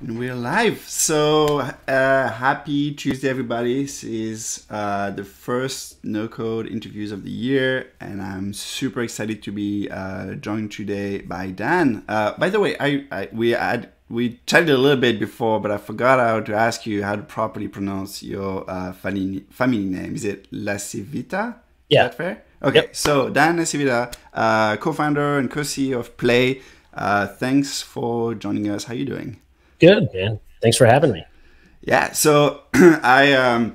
We're live. So happy Tuesday, everybody. This is the first no code interviews of the year, and I'm super excited to be joined today by Dan. By the way, we chatted a little bit before, but I forgot how to ask you how to properly pronounce your family name. Is it Lascivita? Is that fair? Okay, yep. So Dan Lascivita, co-founder and co-CEO of Play. Thanks for joining us. How are you doing? Good, man. Thanks for having me. Yeah, so I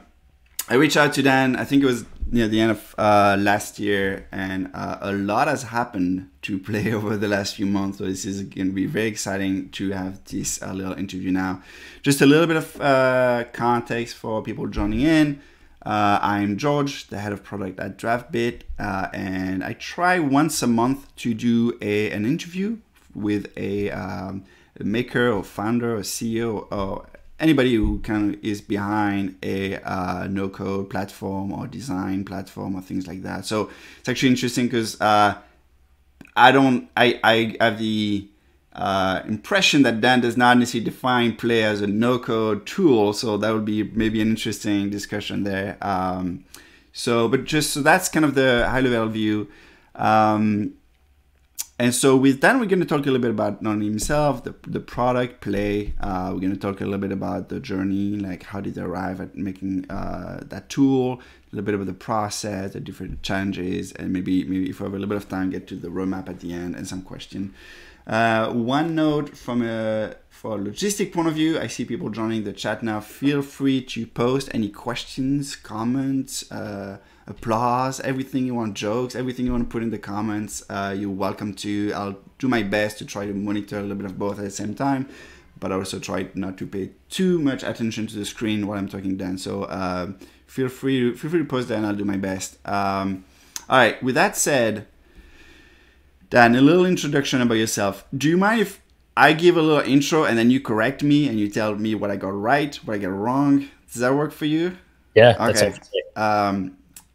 reached out to Dan. I think it was near the end of last year, and a lot has happened to Play over the last few months. So this is going to be very exciting to have this little interview now. Just a little bit of context for people joining in. I'm George, the head of product at DraftBit, and I try once a month to do an interview with a maker or founder or CEO or anybody who kind of is behind a no-code platform or design platform or things like that. So it's actually interesting because I have the impression that Dan does not necessarily define Play as a no-code tool. So that would be maybe an interesting discussion there. So that's kind of the high-level view. And so with Dan, we're going to talk a little bit about not only himself, the product, Play. We're going to talk a little bit about the journey, like how did they arrive at making that tool, a little bit about the process, the different challenges, and maybe if we have a little bit of time, get to the roadmap at the end and some question. One note for a logistic point of view, I see people joining the chat now. Feel free to post any questions, comments, applause, everything you want, jokes, everything you want to put in the comments, you're welcome to. I'll do my best to try to monitor a little bit of both at the same time, but I also try not to pay too much attention to the screen while I'm talking, Dan. So feel free to post that and I'll do my best. All right, with that said, Dan, a little introduction about yourself. Do you mind if I give a little intro and then you correct me and you tell me what I got right, what I got wrong? Does that work for you? Yeah, okay.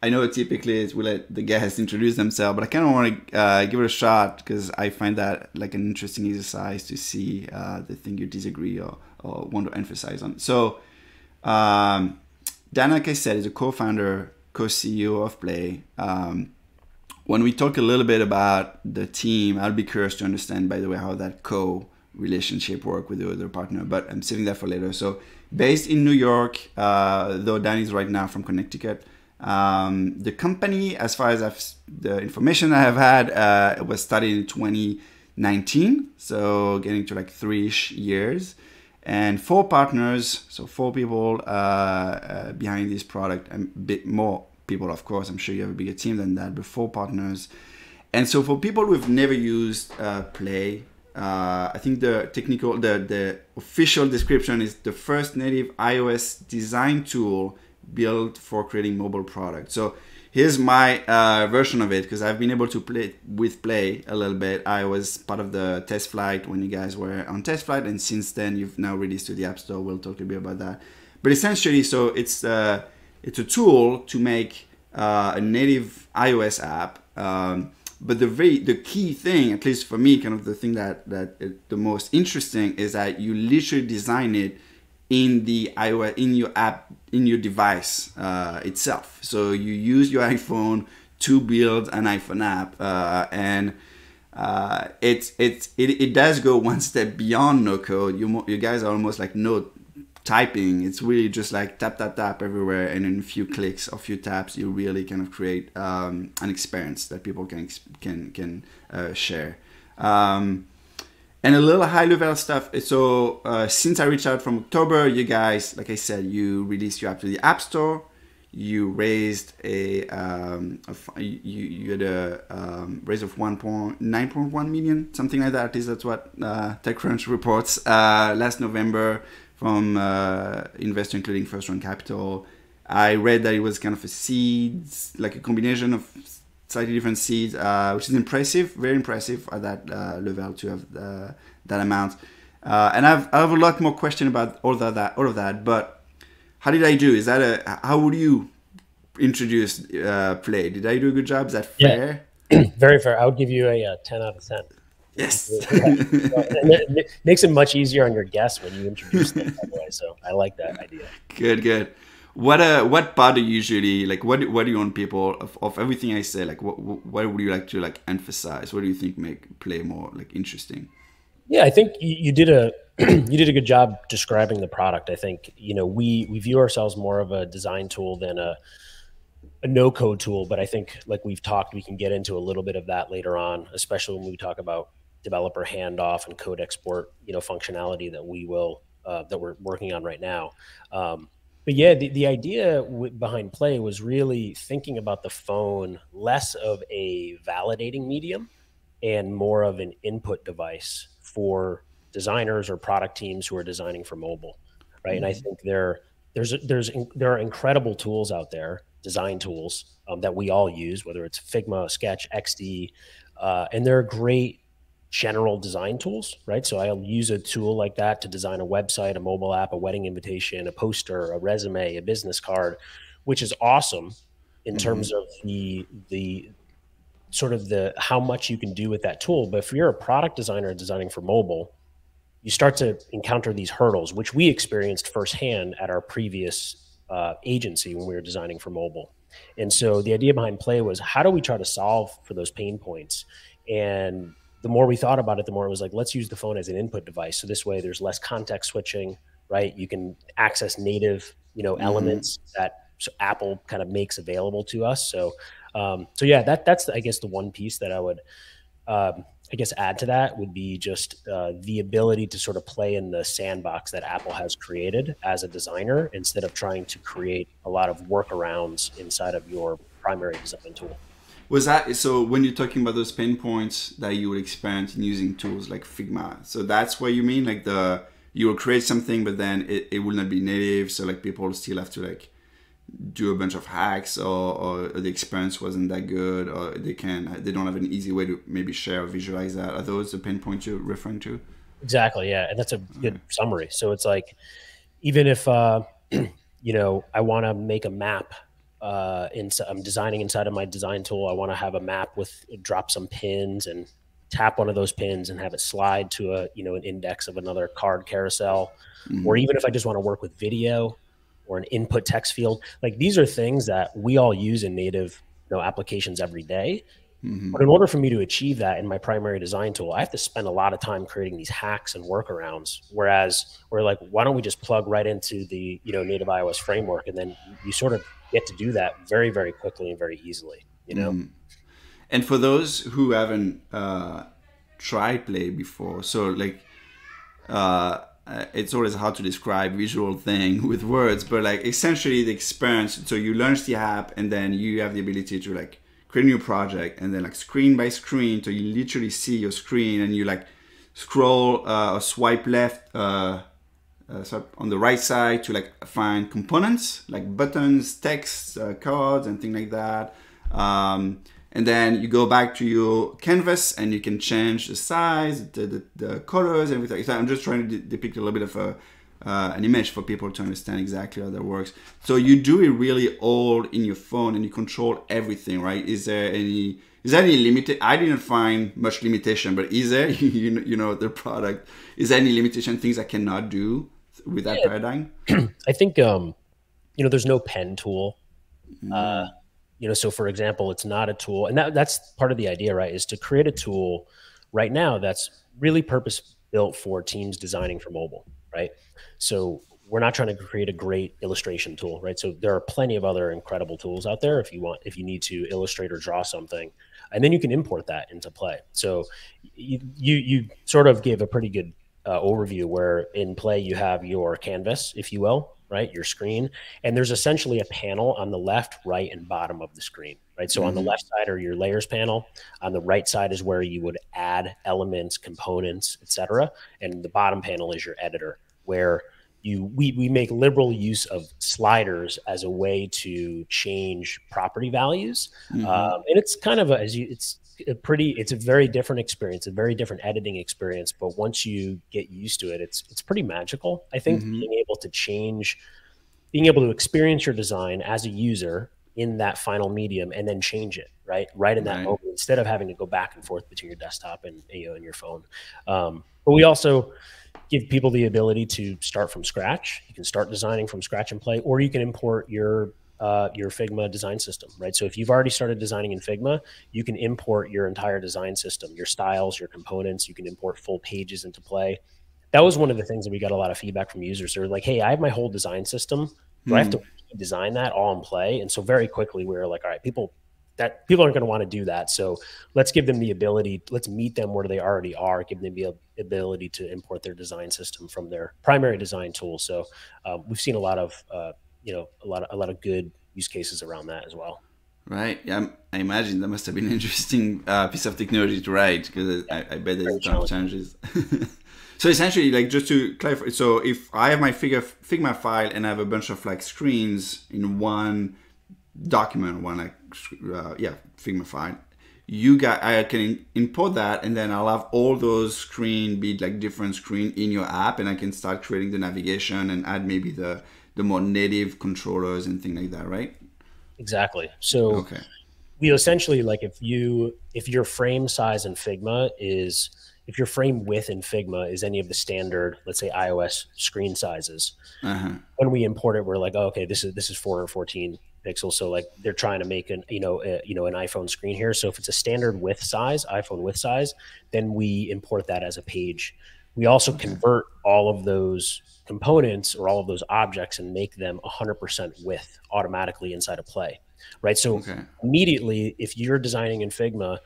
I know typically we let the guests introduce themselves, but I kind of want to give it a shot because I find that like an interesting exercise to see the thing you disagree or want to emphasize on. So Dan, like I said, is a co-founder, co-CEO of Play. When we talk a little bit about the team, I'll be curious to understand, by the way, how that co-relationship work with the other partner, but I'm saving that for later. So based in New York, though Dan is right now from Connecticut. The company, as far as the information I have had, was started in 2019, so getting to like 3-ish years, and 4 partners, so 4 people behind this product, and a bit more people, of course. I'm sure you have a bigger team than that, but 4 partners. And so for people who've never used Play, I think the official description is the first native iOS design tool built for creating mobile products. So here's my version of it, because I've been able to play with Play a little bit. I was part of the test flight when you guys were on test flight, and since then you've now released to the App Store. We'll talk a bit about that. But essentially, so it's a tool to make a native iOS app. But the key thing, at least for me, kind of the thing that the most interesting is that you literally design it in the iOS, in your app, in your device itself. So you use your iPhone to build an iPhone app, and it does go one step beyond no code. You guys are almost like no typing. It's really just like tap tap tap everywhere, and in a few clicks or few taps, you really kind of create an experience that people can share. And a little high-level stuff. So since I reached out from October, you guys, like I said, you released your app to the App Store. You raised you had a raise of 9.1 million, something like that. At least that's what TechCrunch reports last November from investor including First Round Capital. I read that it was kind of a seeds, like a combination of slightly different seeds, which is impressive, very impressive at that level to have that amount. And I have a lot more question about all of that. But how did I do? How would you introduce Play? Did I do a good job? Is that fair? Yeah, very fair. I would give you a 10 out of 10. Yes. Yeah. And it makes it much easier on your guests when you introduce them that way. So I like that idea. Good, good. What part do you usually like? What do you want people of everything I say? Like, what would you like to like emphasize? What do you think make play more like interesting? Yeah, I think you did a you did a good job describing the product. I think we view ourselves more of a design tool than a no code tool, but I think like we've talked, we can get into a little bit of that later on, especially when we talk about developer handoff and code export, functionality that that we're working on right now. But yeah, the idea behind Play was really thinking about the phone less of a validating medium and more of an input device for designers or product teams who are designing for mobile, right? And I think there are incredible tools out there, design tools that we all use, whether it's Figma, Sketch, XD, and they're great general design tools, right? So I'll use a tool like that to design a website, a mobile app, a wedding invitation, a poster, a resume, a business card, which is awesome in Mm-hmm. terms of the sort of the how much you can do with that tool. But if you're a product designer designing for mobile, you start to encounter these hurdles, which we experienced firsthand at our previous agency when we were designing for mobile. And so the idea behind Play was how do we try to solve for those pain points? And the more we thought about it, the more it was like, let's use the phone as an input device. So this way there's less context switching, right? You can access native, Mm-hmm. elements that Apple kind of makes available to us. So yeah, that's I guess the one piece that I would I guess add to that would be just the ability to sort of play in the sandbox that Apple has created as a designer instead of trying to create a lot of workarounds inside of your primary design tool. Was that so? When you're talking about those pain points that you would experience in using tools like Figma, so that's what you mean, like the you will create something, but then it will not be native, so like people still have to like do a bunch of hacks, or the experience wasn't that good, or they don't have an easy way to maybe share or visualize that. Are those the pain points you're referring to? Exactly, yeah, and that's a Okay. good summary. So it's like even if I want to make a map I'm designing inside of my design tool. I want to have a map with drop some pins and tap one of those pins and have it slide to an index of another card carousel. Or Mm-hmm. even if I just want to work with video or an input text field, like these are things that we all use in native applications every day. But in Mm-hmm. order for me to achieve that in my primary design tool, I have to spend a lot of time creating these hacks and workarounds. Whereas we're like, why don't we just plug right into the native iOS framework, and then you sort of get to do that very, very quickly and very easily. Mm-hmm. And for those who haven't tried Play before, so like it's always hard to describe visual thing with words, but like essentially the experience. So you launch the app, and then you have the ability to like create a new project, and then like screen by screen, so you literally see your screen, and you like scroll or swipe left. So on the right side to like find components like buttons, text, cards, and things like that. And then you go back to your canvas and you can change the size, the colors, everything. So I'm just trying to depict a little bit of an image for people to understand exactly how that works. So you do it really all in your phone and you control everything, right? Is there any limit? I didn't find much limitation, but is there, the product, is there any limitation, things I cannot do with that Yeah, paradigm? I think there's no pen tool. So for example, it's not a tool, and that's part of the idea, right? Is to create a tool right now that's really purpose built for teams designing for mobile, right? So we're not trying to create a great illustration tool, right? So there are plenty of other incredible tools out there if you need to illustrate or draw something, and then you can import that into Play. So you sort of gave a pretty good overview where in Play you have your canvas, if you will, right? Your screen. And there's essentially a panel on the left, right, and bottom of the screen, right? So on the Mm-hmm. left side are your layers panel. On the right side is where you would add elements, components, etc. And the bottom panel is your editor, where we make liberal use of sliders as a way to change property values. Mm-hmm. And it's kind of it's a very different experience, a very different editing experience. But once you get used to it, it's pretty magical. I think Mm-hmm. being able to experience your design as a user in that final medium and then change it right in that moment, instead of having to go back and forth between your desktop and, you know, and your phone. But we also give people the ability to start from scratch. You can start designing from scratch and play, or you can import your Figma design system, right? So if you've already started designing in Figma, you can import your entire design system, your styles, your components. You can import full pages into Play. That was one of the things that we got a lot of feedback from users. They're like, hey, I have my whole design system. Do I have to design that all in Play? And so very quickly we were like, all right, people aren't going to want to do that. So let's give them the ability, let's meet them where they already are, give them the ability to import their design system from their primary design tool. So we've seen a lot of, you know, a lot of good use cases around that as well. Right. Yeah, I imagine that must have been an interesting piece of technology to write, because I bet there's a ton of challenges. So essentially, like, just to clarify, so if I have my Figma file and I have a bunch of like screens in one document, one like Figma file, I can import that, and then I'll have all those screen be like different screen in your app, and I can start creating the navigation and add maybe the more native controllers and things like that, right? Exactly. So we essentially, like, if your frame size in Figma is, if your frame width in Figma is any of the standard, let's say iOS screen sizes, when we import it, we're like, oh, okay, this is 414 pixels. So like they're trying to make an iPhone screen here. So if it's a standard width size, iPhone width size, then we import that as a page. We also convert all of those components or all of those objects and make them 100% width automatically inside of Play, right? So immediately, if you're designing in Figma,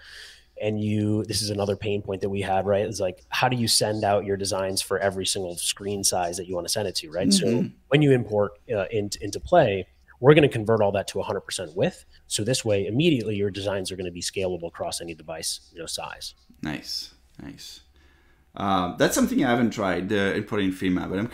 and this is another pain point that we have, right? It's like, how do you send out your designs for every single screen size that you want to send it to, right? So when you import into Play, we're going to convert all that to 100% width. So this way, immediately your designs are going to be scalable across any device, size. Nice. That's something I haven't tried, importing Figma, but I'm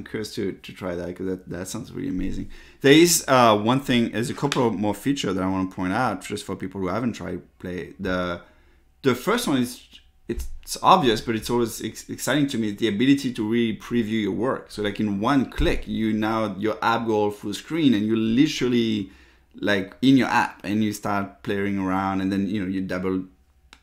curious to try that, because that sounds really amazing. There is one thing, there's a couple more features that I want to point out just for people who haven't tried Play. The first one is, it's obvious, but it's always exciting to me, the ability to really preview your work. So like in one click, your app go full screen, and you literally like in your app, and you start playing around, and then you double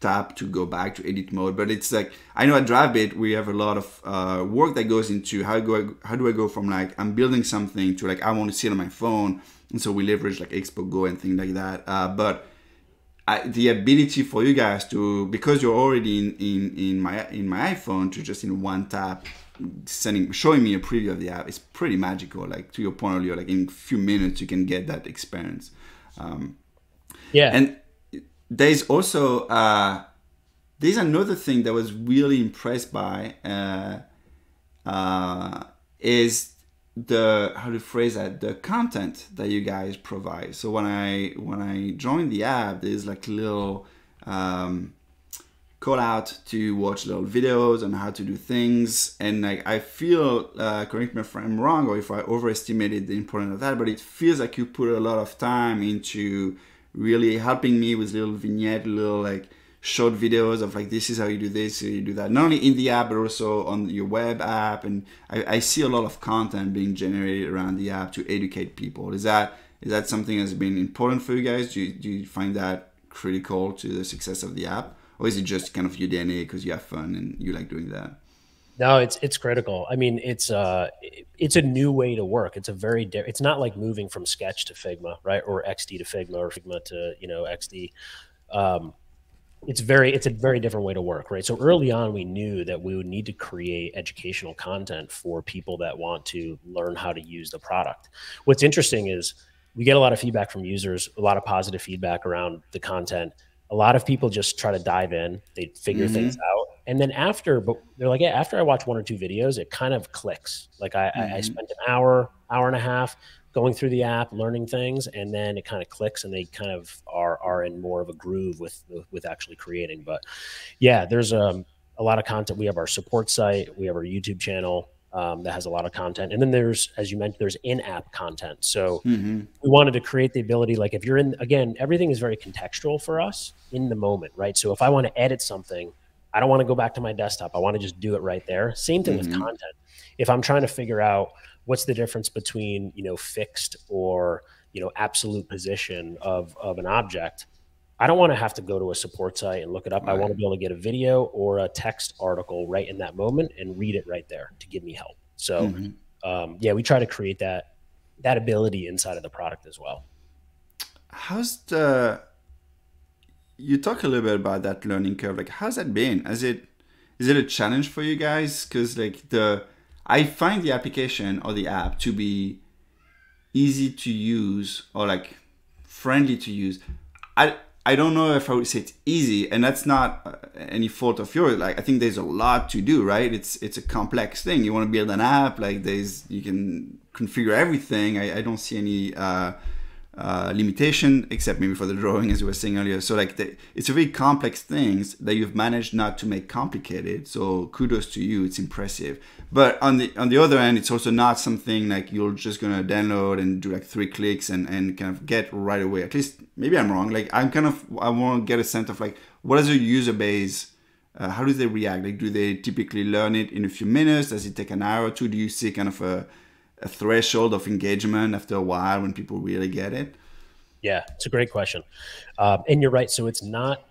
tap to go back to edit mode. But it's like, I know at DriveBit we have a lot of work that goes into how do I go from like I'm building something to like I want to see it on my phone, and so we leverage like Expo Go and things like that. But the ability for you guys to, because you're already in my iPhone, to just in one tap showing me a preview of the app is pretty magical. Like, to your point earlier, like in a few minutes you can get that experience. And there's also there's another thing that I was really impressed by is the content that you guys provide. So when I joined the app, there's like a little call out to watch little videos on how to do things, and like I feel, correct me if I'm wrong or if I overestimated the importance of that, but it feels like you put a lot of time into really helping me with little vignette, little like short videos of like, this is how you do this, how you do that, not only in the app but also on your web app. And I see a lot of content being generated around the app to educate people. Is that something that's been important for you guys? Do you find that critical to the success of the app, or is it just kind of your DNA because you have fun and you like doing that? No, it's critical. I mean, it's a new way to work. It's not like moving from Sketch to Figma, right? Or XD to Figma, or Figma to XD. It's a very different way to work, right? So early on, we knew that we would need to create educational content for people that want to learn how to use the product. What's interesting is we get a lot of feedback from users, a lot of positive feedback around the content. A lot of people just try to dive in, they figure things out. And then but they're like, yeah, after I watch one or two videos, it kind of clicks. Like I spent an hour and a half going through the app, learning things, and then it kind of clicks, and they kind of are in more of a groove with actually creating. But yeah, there's a lot of content. We have our support site, we have our YouTube channel that has a lot of content, and then there's, as you mentioned, there's in-app content. So we wanted to create the ability, like if you're again, everything is very contextual for us in the moment, right? So if I want to edit something, I don't want to go back to my desktop. I want to just do it right there. Same thing with content. If I'm trying to figure out what's the difference between, fixed or, absolute position of an object, I don't want to have to go to a support site and look it up. I want to be able to get a video or a text article right in that moment and read it right there to give me help. So, yeah, we try to create that ability inside of the product as well. You talk a little bit about that learning curve. Like, how's that been? Is it a challenge for you guys? Because I find the application or the app to be easy to use or like friendly to use. I don't know if I would say it's easy, and that's not any fault of yours. Like, I think there's a lot to do, right? It's a complex thing. You want to build an app, like you can configure everything. I don't see any limitation except maybe for the drawing, as you were saying earlier. So like it's a very complex things that you've managed not to make complicated. So kudos to you. It's impressive. But on the other end, it's also not something like you're just gonna download and do like 3 clicks and kind of get right away. At least maybe I'm wrong. Like I want to get a sense of like, what is your user base? How do they react? Like, do they typically learn it in a few minutes? Does it take an hour or two? Do you see kind of a threshold of engagement after a while when people really get it? Yeah, it's a great question. And you're right. So it's not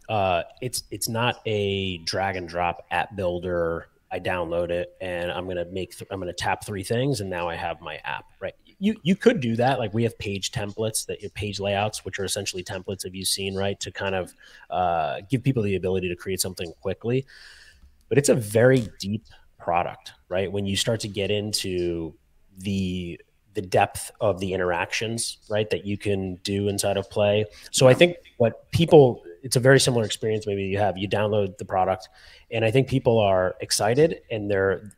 a drag and drop app builder. I download it and I'm going to tap 3 things and now I have my app, right? You could do that. Like we have page templates, page layouts, which are essentially templates, have you seen, right? To kind of give people the ability to create something quickly, but it's a very deep product, right? When you start to get into the depth of the interactions, right, that you can do inside of Play. So I think it's a very similar experience. Maybe you download the product, and I think people are excited and they're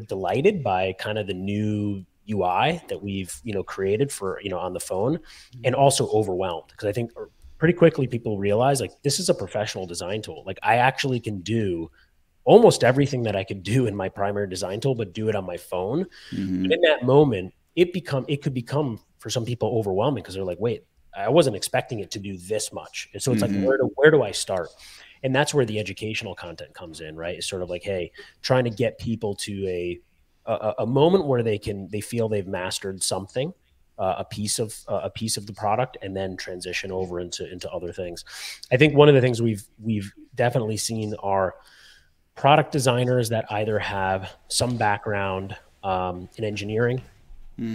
delighted by kind of the new UI that we've, created for, on the phone, and also overwhelmed. Because I think pretty quickly people realize like, this is a professional design tool. Like I actually can do almost everything that I could do in my primary design tool, but do it on my phone. And in that moment, it could become for some people overwhelming because they're like, wait, I wasn't expecting it to do this much. And so it's like, where do I start? And that's where the educational content comes in, right? It's sort of like, hey, trying to get people to a moment where they feel they've mastered something, a piece of the product, and then transition over into other things. I think one of the things we've definitely seen are product designers that either have some background in engineering,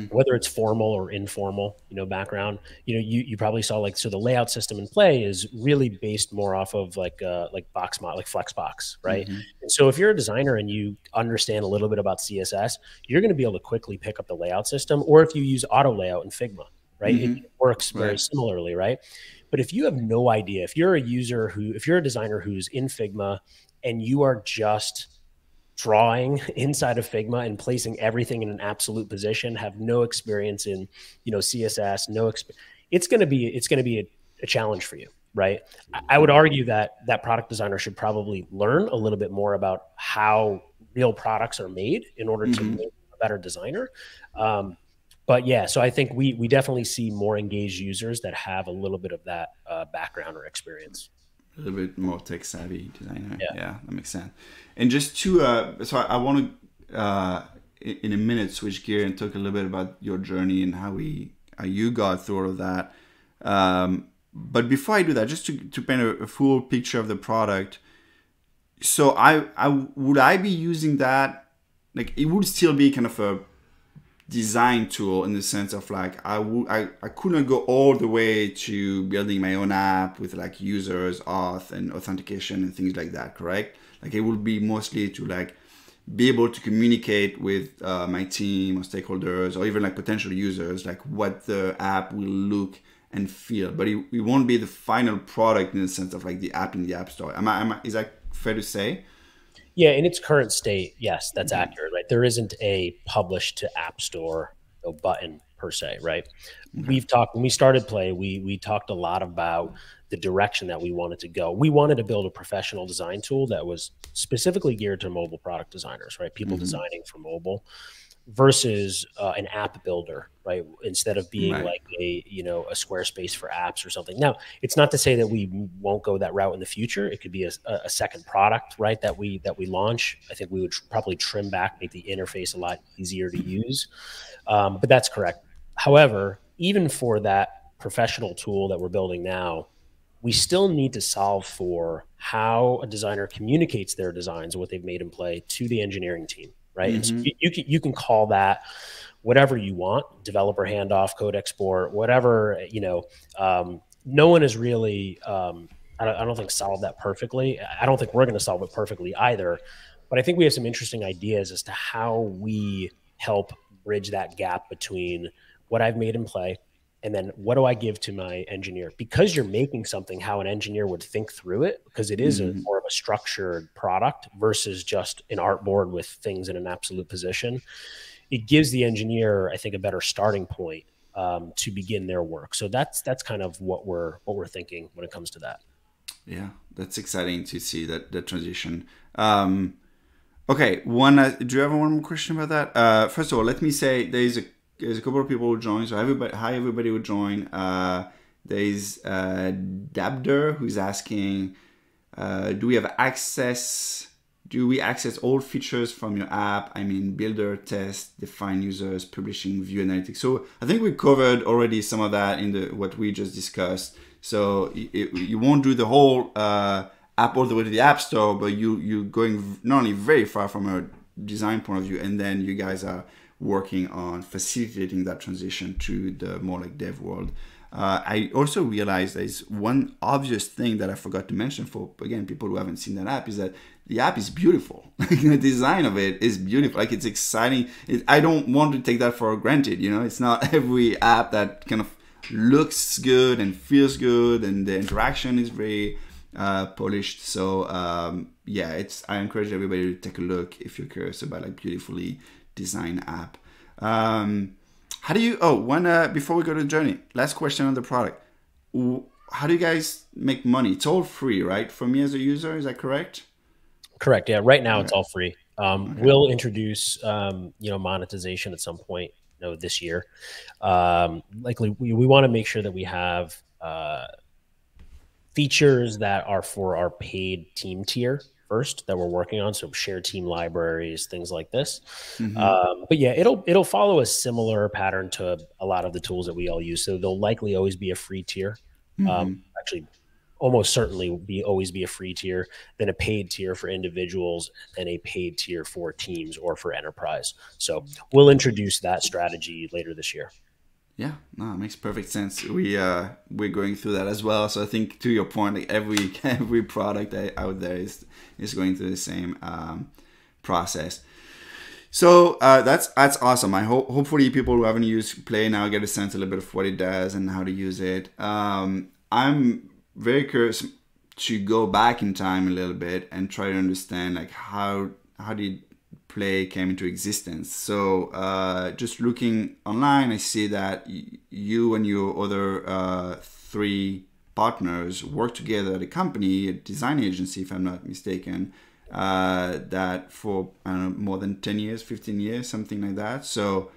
whether it's formal or informal, background. You probably saw so the layout system in Play is really based more off of like Boxmod, like Flexbox, right? And so if you're a designer and you understand a little bit about CSS, you're going to be able to quickly pick up the layout system. Or if you use auto layout in Figma, right, it works very similarly, right? But if you have no idea, if you're a designer who's in Figma and you are just drawing inside of Figma and placing everything in an absolute position, have no experience in, CSS, it's going to be a challenge for you, right? I would argue that product designer should probably learn a little bit more about how real products are made in order to make a better designer. But yeah, so I think we definitely see more engaged users that have a little bit of that background or experience. A little bit more tech savvy designer. Yeah, that makes sense. And just to, so I want to, in a minute, switch gear and talk a little bit about your journey and how you got through all of that. But before I do that, just to paint a full picture of the product. So would I be using that? Like it would still be kind of a design tool in the sense of like I couldn't go all the way to building my own app with like users, auth and authentication and things like that, correct? Like it would be mostly to like be able to communicate with my team or stakeholders or even like potential users, like what the app will look and feel, but it won't be the final product in the sense of like the app in the App Store. Is that fair to say? Yeah, in its current state, yes, that's accurate, right? There isn't a publish to App Store button per se, right? When we started Play, we talked a lot about the direction that we wanted to go. We wanted to build a professional design tool that was specifically geared to mobile product designers, right? People designing for mobile versus an app builder, right? Instead of being like a Squarespace for apps or something. Now, it's not to say that we won't go that route in the future. It could be a second product, right? That we launch. I think we would probably trim back, make the interface a lot easier to use. But that's correct. However, even for that professional tool that we're building now, we still need to solve for how a designer communicates their designs and what they've made in play to the engineering team, right? And so Mm-hmm. you can call that whatever you want, developer handoff, code export, whatever, no one has really, I don't think solved that perfectly. I don't think we're going to solve it perfectly either, but I think we have some interesting ideas as to how we help bridge that gap between what I've made in play and then what do I give to my engineer? Because you're making something how an engineer would think through it, because it is Mm-hmm. more of a structured product versus just an artboard with things in an absolute position. It gives the engineer, I think, a better starting point to begin their work. So that's kind of what we're thinking when it comes to that. Yeah, that's exciting to see that transition. Okay, do you have one more question about that? First of all, let me say there's a couple of people who join. So everybody, hi everybody who join. There's Dabder who's asking, do we have access? Do we access all features from your app? I mean, builder, test, define users, publishing, view analytics. So I think we covered already some of that in what we just discussed. So you won't do the whole app all the way to the App Store, but you're going not only very far from a design point of view, and then you guys are working on facilitating that transition to the more like dev world. I also realized there's one obvious thing that I forgot to mention for, again, people who haven't seen that app, is that the app is beautiful. The design of it is beautiful. Like, it's exciting. I don't want to take that for granted. It's not every app that kind of looks good and feels good, and the interaction is very polished. So yeah, I encourage everybody to take a look if you're curious about like beautifully designed app. How do you? Before we go to the journey, last question on the product. How do you guys make money? It's all free, right? For me as a user, is that correct? Correct. Yeah. Right now, Okay. it's all free. Okay. We'll introduce, monetization at some point, this year. Likely, we want to make sure that we have features that are for our paid team tier first that we're working on. So share team libraries, things like this. But yeah, it'll follow a similar pattern to a lot of the tools that we all use. So there'll likely always be a free tier. Actually, almost certainly always be a free tier, then a paid tier for individuals, and a paid tier for teams or for enterprise. So we'll introduce that strategy later this year. Yeah, no, it makes perfect sense. We're going through that as well. So I think, to your point, like every product out there is going through the same process. So that's awesome. Hopefully people who haven't used Play now get a sense a little bit of what it does and how to use it. I'm very curious to go back in time a little bit and try to understand like how did Play came into existence. So just looking online, I see that you and your other three partners work together at a company, a design agency, if I'm not mistaken, that for, I don't know, more than 10 years, 15 years, something like that. So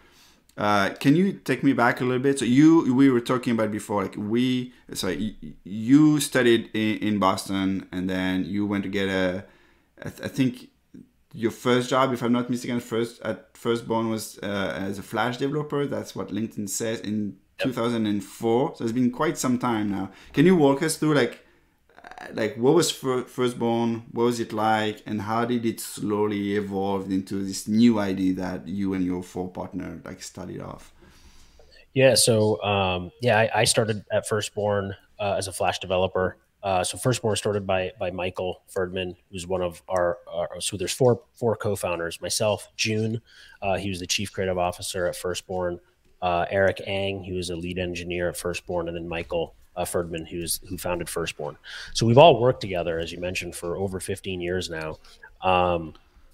can you take me back a little bit? So we were talking about before, like you studied in Boston, and then you went to get I think your first job, if I'm not mistaken, at Firstborn was as a Flash developer. That's what LinkedIn says, in 2004. So it's been quite some time now. Can you walk us through like what was Firstborn? What was it like, and how did it slowly evolve into this new idea that you and your four partner like started off? Yeah. So I started at Firstborn as a Flash developer. So Firstborn started by Michael Ferdman, who's one of our so there's four co-founders, myself, June, he was the chief creative officer at Firstborn, Eric Ang, he was a lead engineer at Firstborn, and then Michael Ferdman, who founded Firstborn. So we've all worked together, as you mentioned, for over 15 years now.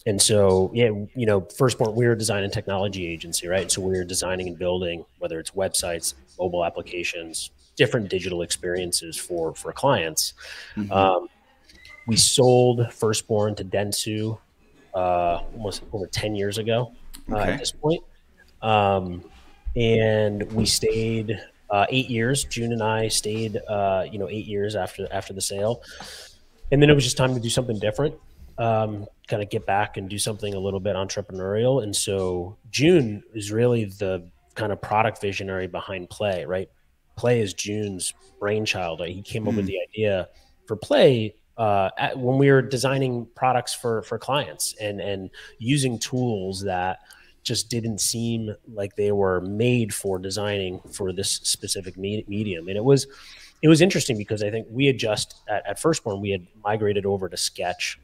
And so, yeah, Firstborn, we're a design and technology agency, right? So we're designing and building, whether it's websites, mobile applications, different digital experiences for clients. We sold Firstborn to Dentsu almost over 10 years ago at this point. And we stayed 8 years. June and I stayed, 8 years after the sale. And then it was just time to do something different, kind of get back and do something a little bit entrepreneurial. And so June is really the kind of product visionary behind Play, right? Play is June's brainchild. He came up with Mm. the idea for Play when we were designing products for clients and using tools that just didn't seem like they were made for designing for this specific medium. And it was interesting because I think we had just at Firstborn we had migrated over to Sketch.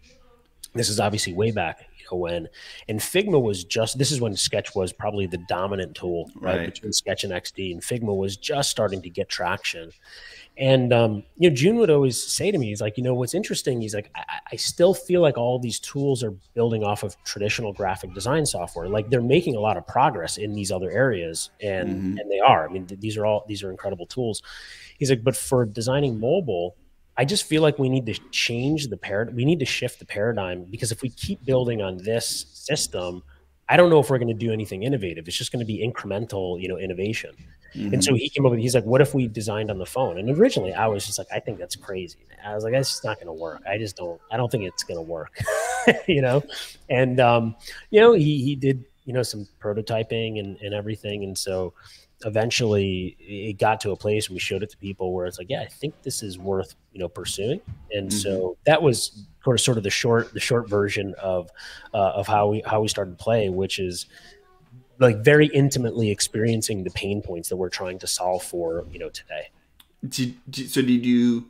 This is obviously way back, when, and Figma was just, this is when Sketch was probably the dominant tool, right? Right. Between Sketch and XD, and Figma was just starting to get traction. And, June would always say to me, he's like, what's interesting, he's like, I still feel like all these tools are building off of traditional graphic design software. Like they're making a lot of progress in these other areas. And they are, I mean, these are incredible tools. He's like, but for designing mobile, I just feel like we need to change the paradigm. We need to shift the paradigm, because if we keep building on this system, I don't know if we're going to do anything innovative. It's just going to be incremental, innovation. And so he came up with, he's like, what if we designed on the phone? And originally I was just like, I think that's crazy. I was like, that's just not going to work. I don't think it's going to work, And, he did, some prototyping and everything. And so eventually it got to a place and we showed it to people where it's like, yeah, I think this is worth, pursuing. And so that was sort of the short version of how we started Play, which is like very intimately experiencing the pain points that we're trying to solve for, today. So did you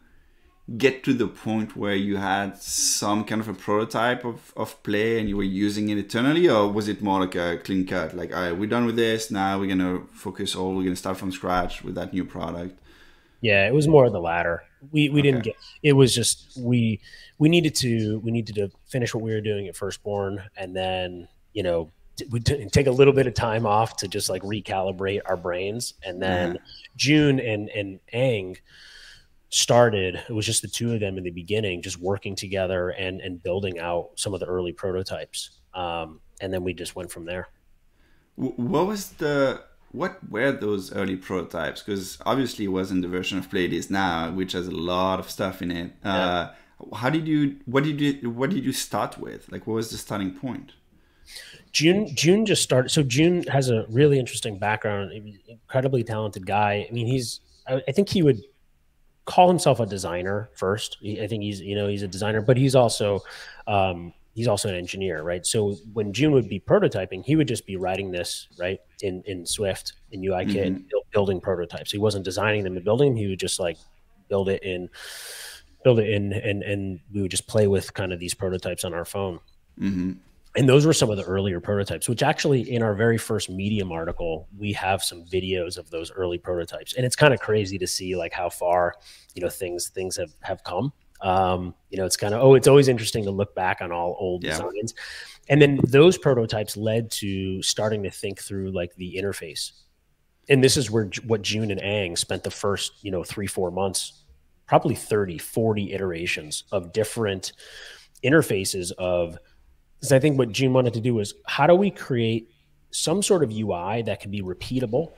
get to the point where you had some kind of a prototype of Play and you were using it internally, or was it more like a clean cut, like, all right, we're done with this, now we're going to we're going to start from scratch with that new product? Yeah, it was more of the latter. We didn't get, it was just, we needed to finish what we were doing at Firstborn, and then, we take a little bit of time off to just like recalibrate our brains. And then June and Ang started, it was just the two of them in the beginning, just working together and building out some of the early prototypes. And then we just went from there. What were those early prototypes? Because obviously it wasn't the version of Play it is now, which has a lot of stuff in it. Yeah. What did you start with? Like, what was the starting point? June just started. So June has a really interesting background, incredibly talented guy. I mean, I think he would call himself a designer first. I think he's a designer, but he's also an engineer, right? So when June would be prototyping, he would just be writing this, right, in Swift, in UIKit, building prototypes. He wasn't designing them and building them. He would just like build it in, and we would just play with kind of these prototypes on our phone. And those were some of the earlier prototypes, which actually in our very first Medium article, we have some videos of those early prototypes. And it's kind of crazy to see like how far, things have come. It's kind of, it's always interesting to look back on all old designs. And then those prototypes led to starting to think through like the interface. And this is what June and Ang spent the first, 3-4 months, probably 30, 40 iterations of different interfaces because I think what June wanted to do was, how do we create some sort of UI that can be repeatable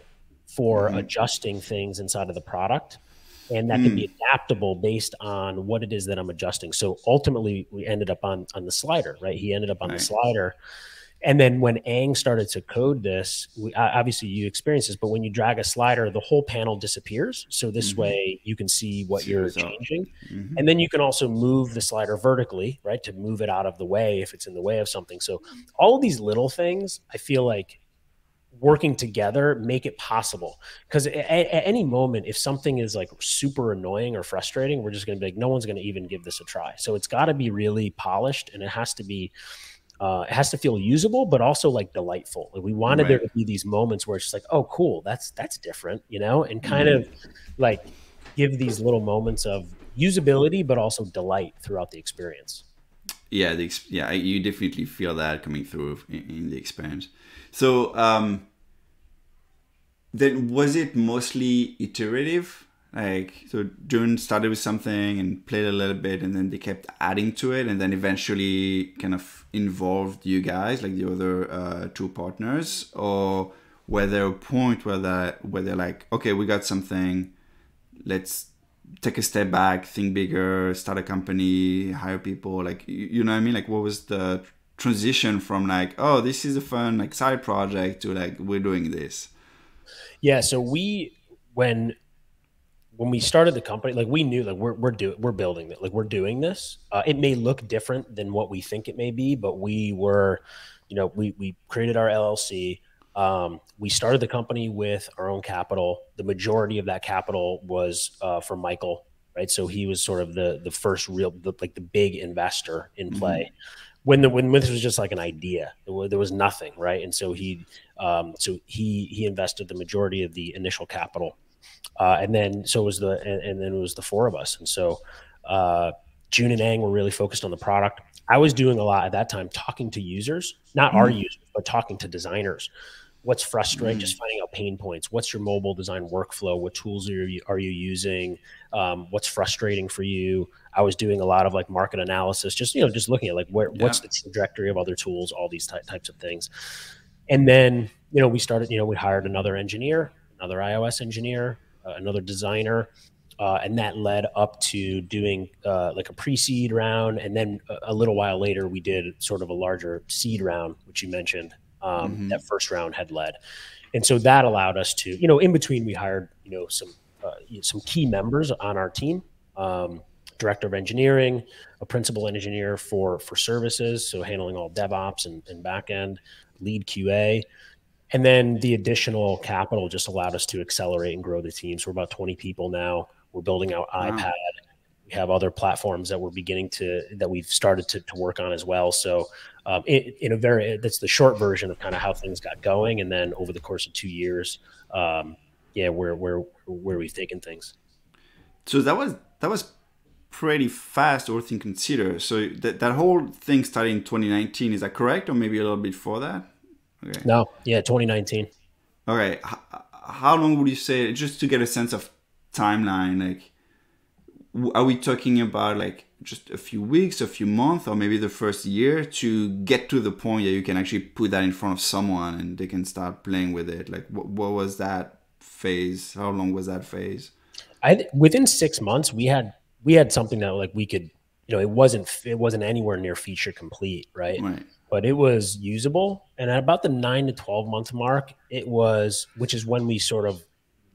for adjusting things inside of the product, and that can be adaptable based on what it is that I'm adjusting. So ultimately we ended up on the slider, right? He ended up on the slider. And then when Ang started to code this, obviously you experience this, but when you drag a slider, the whole panel disappears. So this way you can see what you're changing. And then you can also move the slider vertically, right, to move it out of the way if it's in the way of something. So all of these little things, I feel like working together make it possible. Because at any moment, if something is like super annoying or frustrating, we're just going to be like, no one's going to even give this a try. So it's got to be really polished, and it has to feel usable, but also like delightful. Like we wanted there to be these moments where it's just like, oh, cool, that's different, and kind of like give these little moments of usability, but also delight throughout the experience. Yeah, you definitely feel that coming through in the experience. So then was it mostly iterative? Like, so June started with something and played a little bit, and then they kept adding to it, and then eventually kind of involved you guys, like the other two partners? Or were there a point where they're like, okay, we got something, let's take a step back, think bigger, start a company, hire people? Like, you know what I mean? Like, what was the transition from like, oh, this is a fun like side project to like, we're doing this? Yeah. So when we started the company, like we knew like we're building it, like we're doing this. It may look different than what we think it may be, but we were, we created our LLC. We started the company with our own capital. The majority of that capital was from Michael, right? So he was sort of the first like the big investor in play. When this was just like an idea, there was nothing, right? And so he invested the majority of the initial capital. And then so was and then it was the four of us. And so June and Ang were really focused on the product. I was doing a lot at that time, talking to users, not our users, but talking to designers. What's frustrating? Just finding out pain points. What's your mobile design workflow? What tools are you using? What's frustrating for you? I was doing a lot of like market analysis, just looking at like what's the trajectory of other tools, all these types of things. And then we started. We hired another engineer, another iOS engineer, another designer, and that led up to doing like a pre-seed round, and then a little while later we did sort of a larger seed round, which you mentioned. That first round had led, and so that allowed us to, in between we hired some key members on our team, director of engineering, a principal engineer for services, so handling all DevOps and backend, lead QA. And then the additional capital just allowed us to accelerate and grow the team. So we're about 20 people now. We're building out iPad. We have other platforms that we've started to work on as well. So that's the short version of kind of how things got going. And then over the course of 2 years, where we've taken things. So that was pretty fast, all things considered. So that whole thing started in 2019. Is that correct? Or maybe a little bit before that? Okay. No, yeah, 2019. Okay. How long would you say, just to get a sense of timeline, like, are we talking about like just a few weeks, a few months, or maybe the first year to get to the point that you can actually put that in front of someone and they can start playing with it? Like, what was that phase? How long was that phase? Within 6 months, we had something that like we could, it wasn't anywhere near feature complete, right? But it was usable. And at about the 9 to 12 month mark, which is when we sort of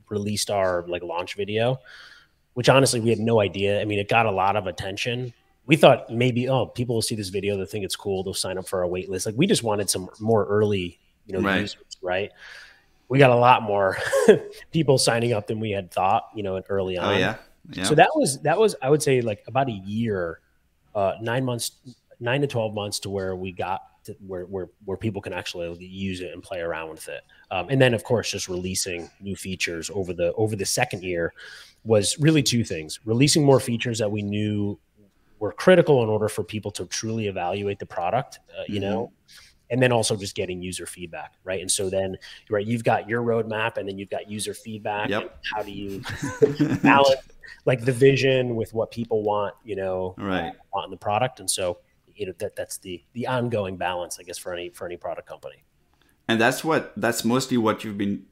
released our like launch video, which honestly, we had no idea. I mean, it got a lot of attention. We thought maybe, people will see this video, they'll think it's cool, they'll sign up for our wait list. Like we just wanted some more early, users, right? We got a lot more people signing up than we had thought, early on. Oh yeah. So that was, I would say like about a year, 9 to 12 months to where we got to where people can actually use it and play around with it. And then of course, just releasing new features over the second year was really two things: releasing more features that we knew were critical in order for people to truly evaluate the product, and then also just getting user feedback, right? And so then, right, you've got your roadmap, and then you've got user feedback. Yep. And how do you balance like the vision with what people want, want in the product? And so, that's the ongoing balance, I guess, for any product company. And that's mostly what you've been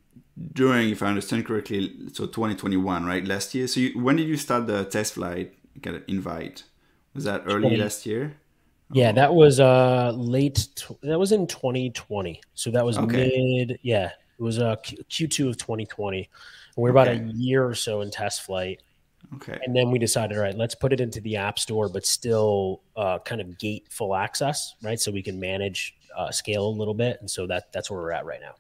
doing, if I understand correctly. So 2021, right? Last year. So when did you start the test flight kind of invite? Was that early last year? Yeah, that was that was in 2020. So that was it was Q2 of 2020. And we're about a year or so in test flight. Okay. And then we decided, all right, let's put it into the App Store, but still kind of gate full access, right? So we can manage scale a little bit. And so that's where we're at right now.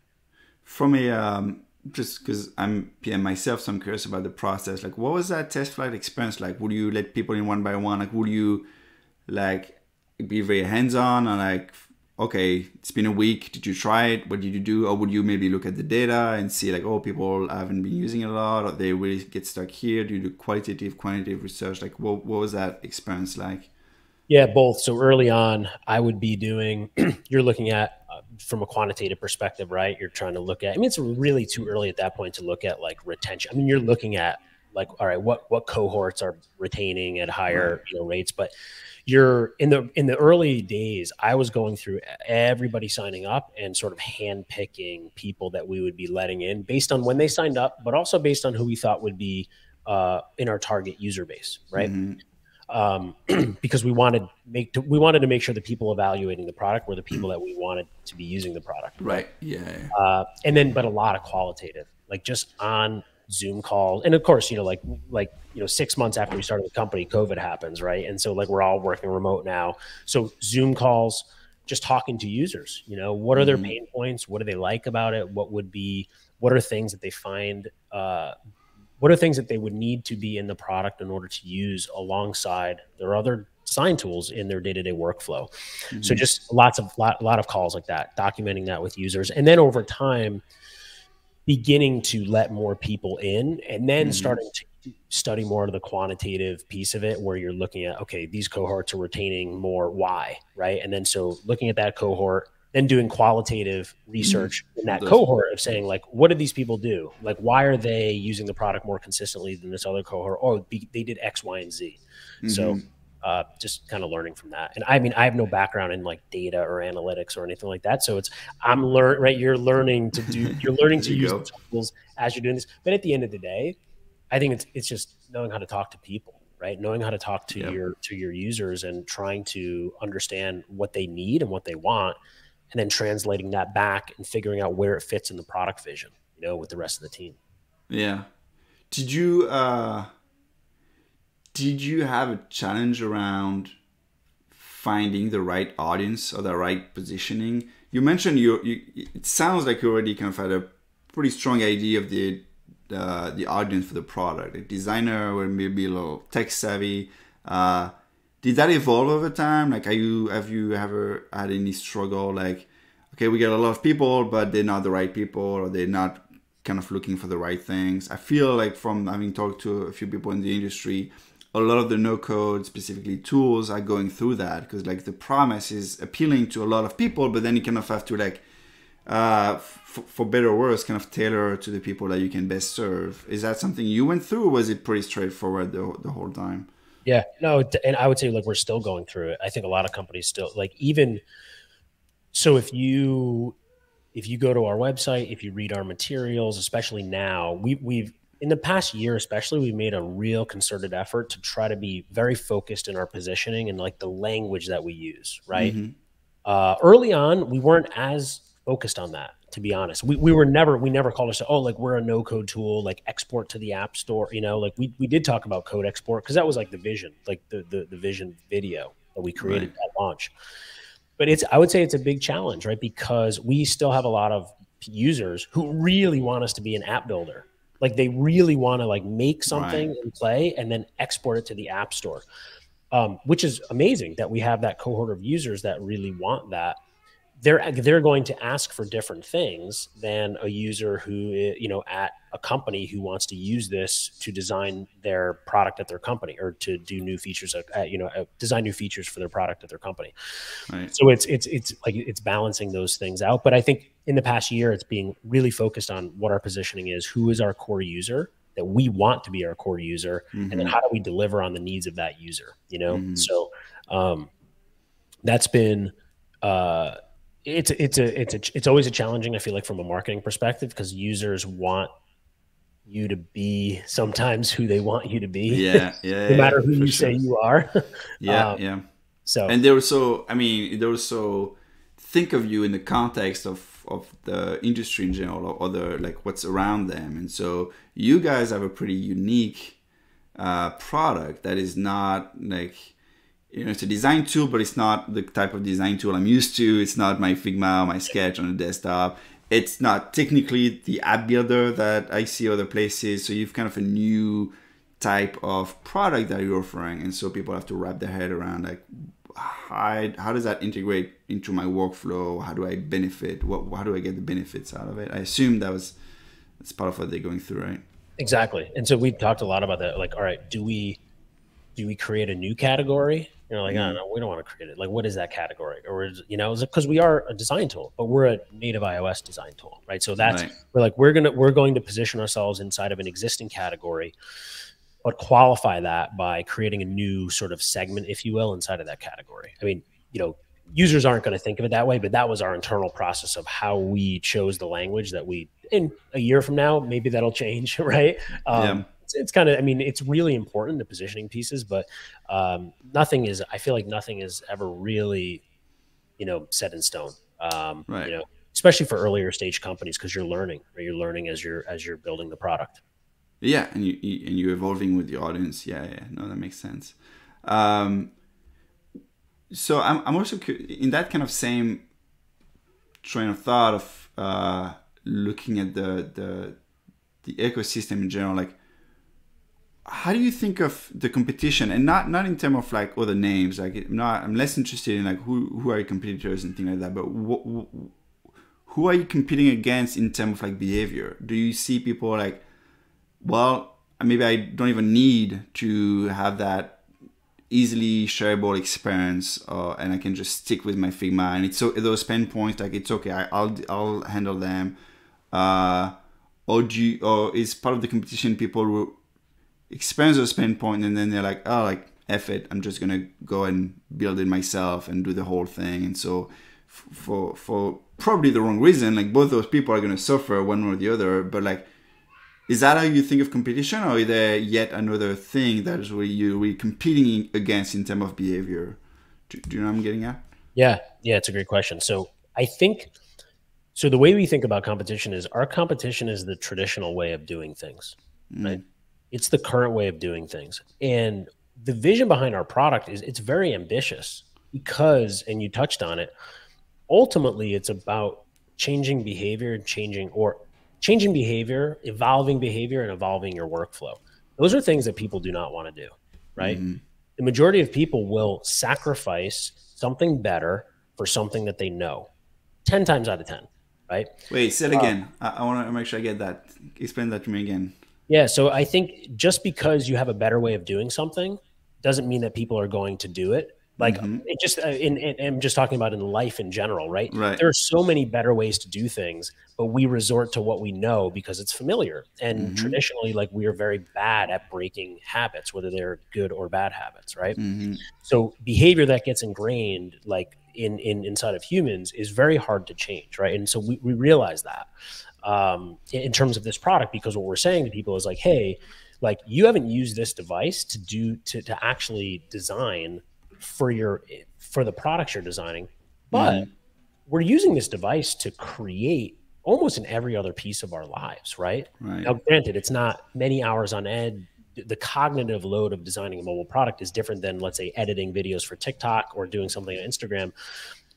From a just because I'm PM myself, so I'm curious about the process. Like, what was that test flight experience like? Would you let people in one by one? Like, would you like be very hands-on and like, okay, it's been a week, did you try it, what did you do? Or would you maybe look at the data and see like, oh, people haven't been using it a lot, or they really get stuck here? Do you do quantitative research? Like, what was that experience like? Yeah, both. So early on, I would be doing, you're looking at from a quantitative perspective, right? You're trying to look at, I mean, it's really too early at that point to look at like retention. I mean, you're looking at like, all right, what cohorts are retaining at higher rates, but you're in the early days, I was going through everybody signing up and sort of hand picking people that we would be letting in based on when they signed up, but also based on who we thought would be in our target user base, right? because we wanted to make sure the people evaluating the product were the people that we wanted to be using the product. Right. Yeah. And then, but a lot of qualitative, like just on Zoom calls. And of course, 6 months after we started the company, COVID happens, right? And so like we're all working remote now. So Zoom calls, just talking to users, what are their pain points? What do they like about it? What are things that they find, what are things that they would need to be in the product in order to use alongside their other design tools in their day-to-day workflow? So just a lot of calls like that, documenting that with users. And then over time, beginning to let more people in, and then starting to study more of the quantitative piece of it, where you're looking at, okay, these cohorts are retaining more, why, right? And then so looking at that cohort, then doing qualitative research in that cohort of saying, like, what did these people do? Like, why are they using the product more consistently than this other cohort? Oh, they did X, Y, and Z. So just kind of learning from that. And I mean, I have no background in like data or analytics or anything like that. So you're learning to use the tools as you're doing this. But at the end of the day, I think it's just knowing how to talk to people, right? Knowing how to talk to your users and trying to understand what they need and what they want, and then translating that back and figuring out where it fits in the product vision, with the rest of the team. Yeah. Did you have a challenge around finding the right audience or the right positioning? You mentioned it sounds like you already kind of had a pretty strong idea of the audience for the product. A designer or maybe a little tech savvy. Did that evolve over time? Like, have you ever had any struggle? Like, okay, we get a lot of people, but they're not the right people, or they're not kind of looking for the right things. I feel like from having talked to a few people in the industry, a lot of the no-code, specifically tools, are going through that, because like the promise is appealing to a lot of people, but then you kind of have to like, for better or worse, kind of tailor to the people that you can best serve. Is that something you went through, or was it pretty straightforward the whole time? Yeah, no, and I would say like we're still going through it. I think a lot of companies still like, even so, if you go to our website, if you read our materials, especially now, we've in the past year, especially, we've made a real concerted effort to try to be very focused in our positioning and like the language that we use, right? Early on, we weren't as focused on that, to be honest. We never called ourselves, oh, like we're a no-code tool, like export to the app store, like we did talk about code export, because that was like the vision, like the vision video that we created at launch. But I would say it's a big challenge, right? Because we still have a lot of users who really want us to be an app builder. Like they really want to like make something and play and then export it to the app store, which is amazing that we have that cohort of users that really want that. They're going to ask for different things than a user who, at a company who wants to use this to design their product at their company, or to do new features, design new features for their product at their company. Right. So it's balancing those things out. But I think in the past year, it's being really focused on what our positioning is, who is our core user that we want to be our core user, and then how do we deliver on the needs of that user, So that's been, it's always a challenging, I feel like, from a marketing perspective, because users want you to be sometimes who they want you to be. No matter who you say you are. So, and they also think of you in the context of the industry in general, or the like what's around them. And so you guys have a pretty unique product that is not like, it's a design tool, but it's not the type of design tool I'm used to. It's not my Figma or my Sketch on the desktop. It's not technically the app builder that I see other places. So you've kind of a new type of product that you're offering. And so people have to wrap their head around, like, how does that integrate into my workflow? How do I benefit? How do I get the benefits out of it? I assume that's part of what they're going through, right? Exactly. And so we've talked a lot about that. Like, all right, do we create a new category? Like, oh, no, we don't want to create it. Like, what is that category? Or is because we are a design tool, but we're a native iOS design tool, right? So that's we're going to position ourselves inside of an existing category, but qualify that by creating a new sort of segment, if you will, inside of that category. I mean, users aren't going to think of it that way, but that was our internal process of how we chose the language that in a year from now, maybe that'll change, right? it's kind of, I mean, it's really important, the positioning pieces, but nothing is, I feel like nothing is ever really, set in stone. Right. Especially for earlier stage companies, because you're learning, right? You're learning as you're building the product. Yeah, and you're evolving with the audience. Yeah, yeah. No, that makes sense. Um, so I'm also in that kind of same train of thought of looking at the ecosystem in general. Like, how do you think of the competition, and not in terms of like other names? Like, I'm less interested in like who are your competitors and things like that. But who are you competing against in terms of like behavior? Do you see people like, well, maybe I don't even need to have that easily shareable experience, and I can just stick with my Figma, and it's so those pain points, like it's okay, I'll handle them. Or is part of the competition people who experience those pain points and then they're like, oh, like F it, I'm just gonna go and build it myself and do the whole thing. And so for probably the wrong reason, like both those people are gonna suffer one or the other. But like, is that how you think of competition, or is there yet another thing that is where you're competing against in terms of behavior? Do you know what I'm getting at? Yeah, yeah, it's a great question. So I think, so the way we think about competition is, our competition is the traditional way of doing things, right? It's the current way of doing things. And the vision behind our product is, it's very ambitious because, and you touched on it, ultimately it's about changing behavior, changing behavior, evolving behavior, and evolving your workflow. Those are things that people do not want to do, right? The majority of people will sacrifice something better for something that they know 10 times out of 10, right? Wait, say it again. I want to make sure I get that. Explain that to me again. Yeah. So I think just because you have a better way of doing something doesn't mean that people are going to do it. Like, it just, I'm just talking about in life in general, right? Right. There are so many better ways to do things, but we resort to what we know because it's familiar. And traditionally, like, we are very bad at breaking habits, whether they're good or bad habits, right? So behavior that gets ingrained, like inside of humans, is very hard to change, right? And so we realize that in terms of this product, because what we're saying to people is like, hey, like, you haven't used this device to actually design for the products you're designing, but we're using this device to create almost in every other piece of our lives, right? Now, granted, it's not many hours on end. The cognitive load of designing a mobile product is different than, let's say, editing videos for TikTok or doing something on Instagram,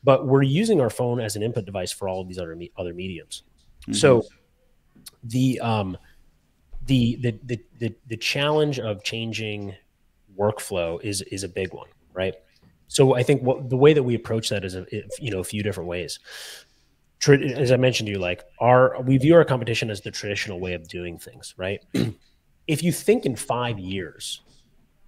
but we're using our phone as an input device for all of these other mediums. So the challenge of changing workflow is a big one, right? So I think the way that we approach that is a few different ways. As I mentioned to you, like, we view our competition as the traditional way of doing things, right? If you think in 5 years,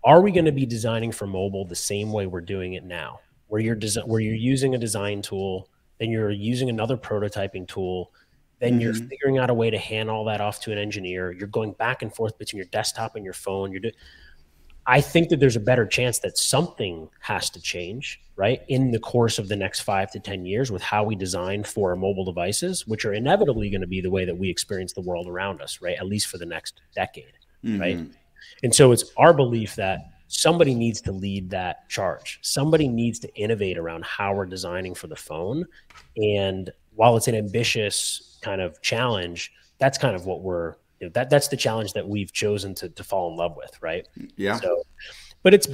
are we going to be designing for mobile the same way we're doing it now, where you're using a design tool, then you're using another prototyping tool, then you're figuring out a way to hand all that off to an engineer, you're going back and forth between your desktop and your phone, I think that there's a better chance that something has to change, right, in the course of the next 5 to 10 years with how we design for our mobile devices, which are inevitably going to be the way that we experience the world around us, right, at least for the next decade, right? And so it's our belief that somebody needs to lead that charge. Somebody needs to innovate around how we're designing for the phone. And while it's an ambitious kind of challenge, that's kind of what that's the challenge that we've chosen to fall in love with, right? Yeah. So, but it's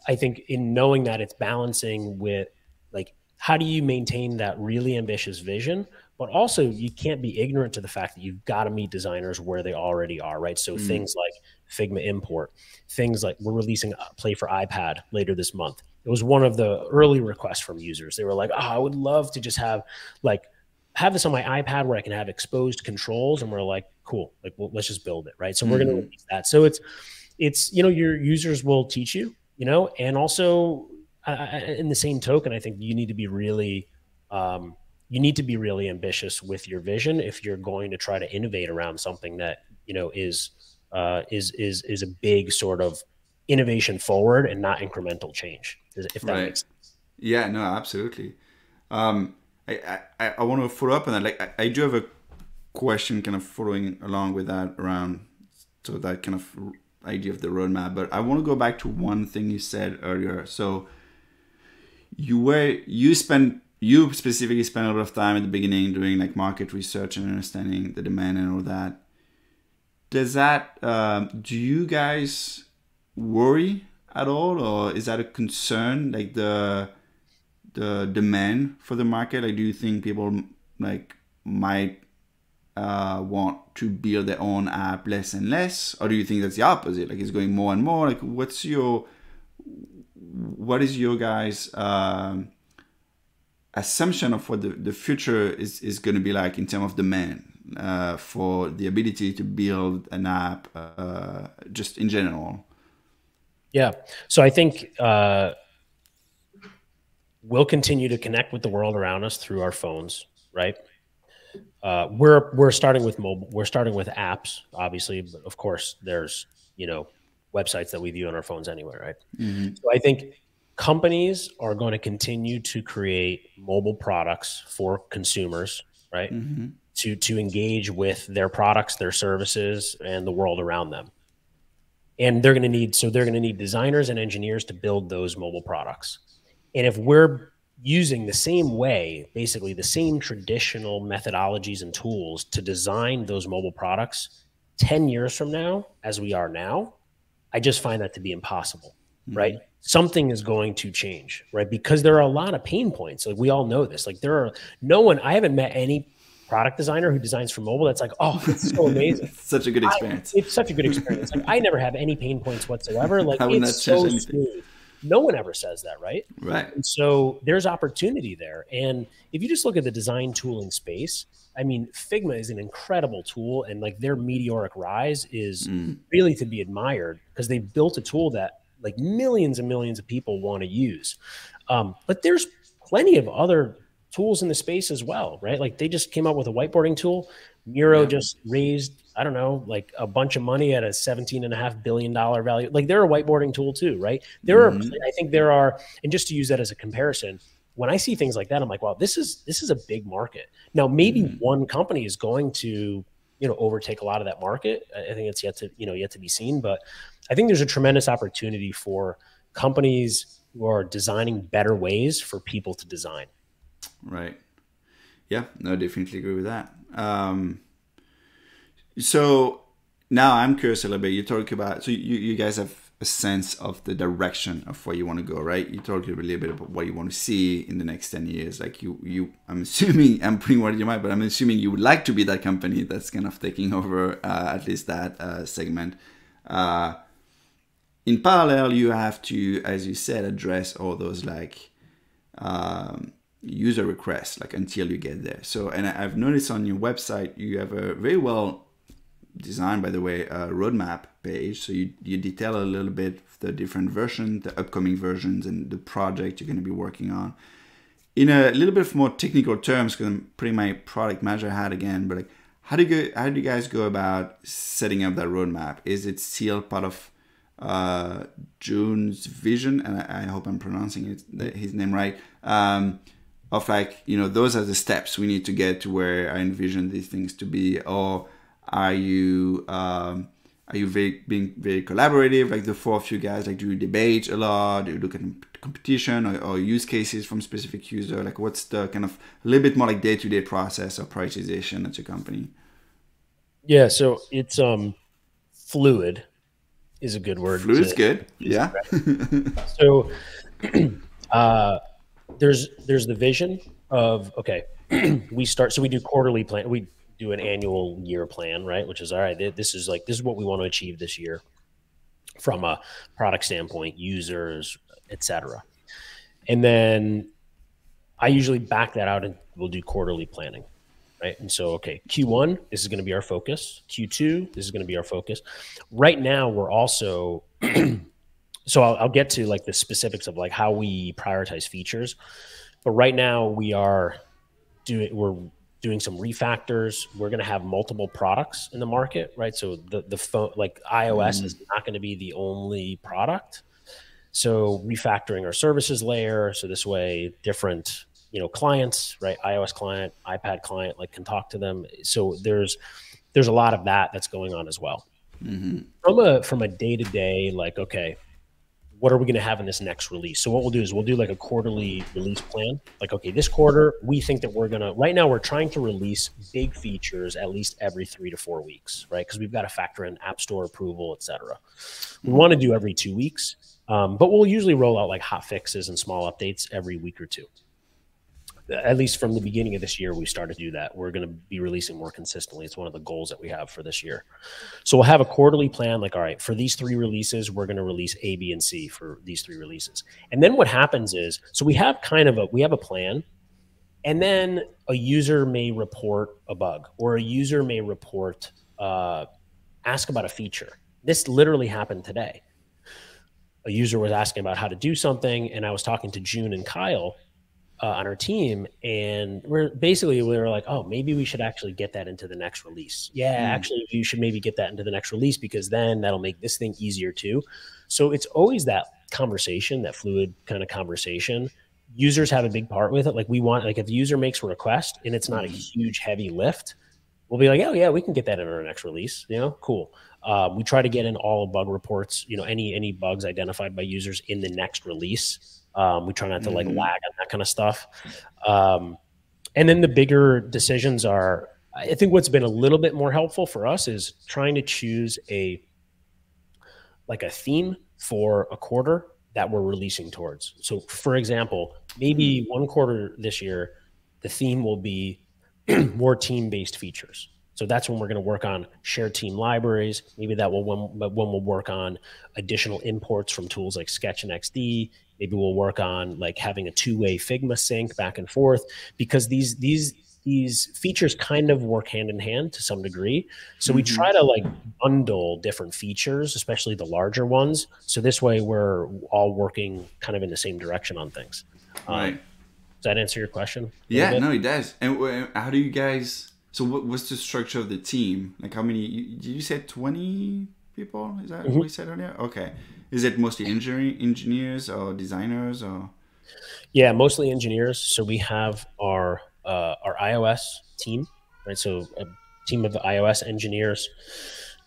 I think in knowing that it's balancing with, like, how do you maintain that really ambitious vision, but also you can't be ignorant to the fact that you've got to meet designers where they already are, right? So things like Figma import, things like, we're releasing Play for iPad later this month. It was one of the early requests from users. They were like, oh, I would love to just have this on my iPad where I can have exposed controls. And we're like, cool, like, well, let's just build it, right? So we're going to release that. So it's your users will teach you, and also in the same token, I think you need to be really ambitious with your vision if you're going to try to innovate around something that is a big sort of innovation forward and not incremental change, if that makes sense. Yeah, no, absolutely. I want to follow up on that. Like, I do have a question kind of following along with that around so that kind of idea of the roadmap. But I want to go back to one thing you said earlier. So you specifically spent a lot of time at the beginning doing like market research and understanding the demand and all that. Does that do you guys worry at all, or is that a concern, like the demand for the market? Like, do you think people like might want to build their own app less and less, or do you think that's the opposite, like it's going more and more? Like, what is your guys assumption of what the future is going to be like in terms of demand for the ability to build an app just in general? Yeah. So I think we'll continue to connect with the world around us through our phones, right? We're starting with mobile. We're starting with apps, obviously, but of course, there's websites that we view on our phones anyway, right? Mm-hmm. So I think companies are going to continue to create mobile products for consumers, right? Mm-hmm. To engage with their products, their services, and the world around them. And they're going to need designers and engineers to build those mobile products. And if we're using the same way, basically the same traditional methodologies and tools to design those mobile products 10 years from now as we are now, I just find that to be impossible, mm-hmm. right? Something is going to change, right? Because there are a lot of pain points. Like, we all know this. Like, I haven't met any product designer who designs for mobile that's like, oh, it's so amazing. Such a good experience. It's such a good experience. Like, I never have any pain points whatsoever. Like, it's so smooth. No one ever says that, right? Right. And so there's opportunity there. And if you just look at the design tooling space, I mean, Figma is an incredible tool, and like their meteoric rise is really to be admired, because they built a tool that like millions and millions of people want to use. But there's plenty of other tools in the space as well, right? Like, they just came out with a whiteboarding tool. Miro just raised, I don't know, like a bunch of money at a $17.5 billion value. Like, they're a whiteboarding tool too, right? I think there are, and just to use that as a comparison, when I see things like that, I'm like, wow, this is a big market. Now, maybe one company is going to, overtake a lot of that market. I think it's yet to be seen, but I think there's a tremendous opportunity for companies who are designing better ways for people to design. Right. Yeah, no, definitely agree with that. So now I'm curious a little bit. You talk about, so you guys have a sense of the direction of where you want to go, right? You talk a little bit about what you want to see in the next 10 years. Like I'm assuming, I'm putting words in your mind, but I'm assuming you would like to be that company that's kind of taking over at least that segment. In parallel, you have to, as you said, address all those like user requests, like until you get there. So, and I've noticed on your website, you have a very well designed, by the way, roadmap page. So you detail a little bit the different versions, the upcoming versions, and the project you're going to be working on. In a little bit of more technical terms, because I'm putting my product manager hat again, but like, how do you guys go about setting up that roadmap? Is it still part of June's vision? And I hope I'm pronouncing his name right. Of like, those are the steps we need to get to where I envision these things to be, or are you being very collaborative, like the four of you guys? Like, do you debate a lot? Do you look at competition or use cases from specific user? Like, what's the kind of a little bit more like day-to-day process or prioritization at your company? Yeah, so it's fluid is a good word. Fluid's good. Yeah. So there's the vision of, okay, we do quarterly plan. We do an annual year plan, right? Which is, all right, this is what we want to achieve this year from a product standpoint, users, etc. And then I usually back that out and we'll do quarterly planning, right? And so, okay, Q1, this is going to be our focus. Q2, this is going to be our focus. Right now, we're also, so I'll get to like the specifics of like how we prioritize features, but right now we're doing some refactors. We're going to have multiple products in the market, right? So the phone, like iOS is not going to be the only product. So refactoring our services layer. So this way different, clients, right? iOS client, iPad client, like can talk to them. So there's a lot of that's going on as well. From a day to day, like, okay, what are we going to have in this next release? So what we'll do is we'll do like a quarterly release plan. Like, okay, this quarter, we think that we're going to, right now we're trying to release big features at least every 3 to 4 weeks, right? Because we've got to factor in App Store approval, et cetera. We want to do every 2 weeks, but we'll usually roll out like hot fixes and small updates every week or two. At least from the beginning of this year, we started to do that. We're going to be releasing more consistently. It's one of the goals that we have for this year. So we'll have a quarterly plan, like, all right, for these 3 releases, we're going to release A, B, and C for these 3 releases. And then what happens is, so we have a plan, and then a user may report a bug, or a user may report, ask about a feature. This literally happened today. A user was asking about how to do something, and I was talking to June and Kyle on our team, and we were like, oh, maybe we should actually get that into the next release. Yeah, actually, you should maybe get that into the next release, because then that'll make this thing easier too. So it's always that conversation, that fluid kind of conversation. Users have a big part with it. Like, we want, like, if the user makes a request and it's not a huge heavy lift, we'll be like, oh yeah, we can get that in our next release. Cool. We try to get in all bug reports, any bugs identified by users in the next release. We try not to like lag on that kind of stuff. And then the bigger decisions are, I think what's been a little bit more helpful for us is trying to choose a theme for a quarter that we're releasing towards. So for example, maybe one quarter this year, the theme will be more team-based features. So that's when we're going to work on shared team libraries. Maybe that will when we'll work on additional imports from tools like Sketch and XD. Maybe we'll work on like having a 2-way Figma sync back and forth, because these features kind of work hand in hand to some degree. So we try to like bundle different features, especially the larger ones. So this way we're all working kind of in the same direction on things. Right. Does that answer your question? Yeah, no, it does. And how do you guys, so what's the structure of the team? Like, how many, did you say 20 people? Is that what you said earlier? Okay. Is it mostly engineers or designers or? Yeah, mostly engineers. So we have our iOS team, right? So a team of iOS engineers.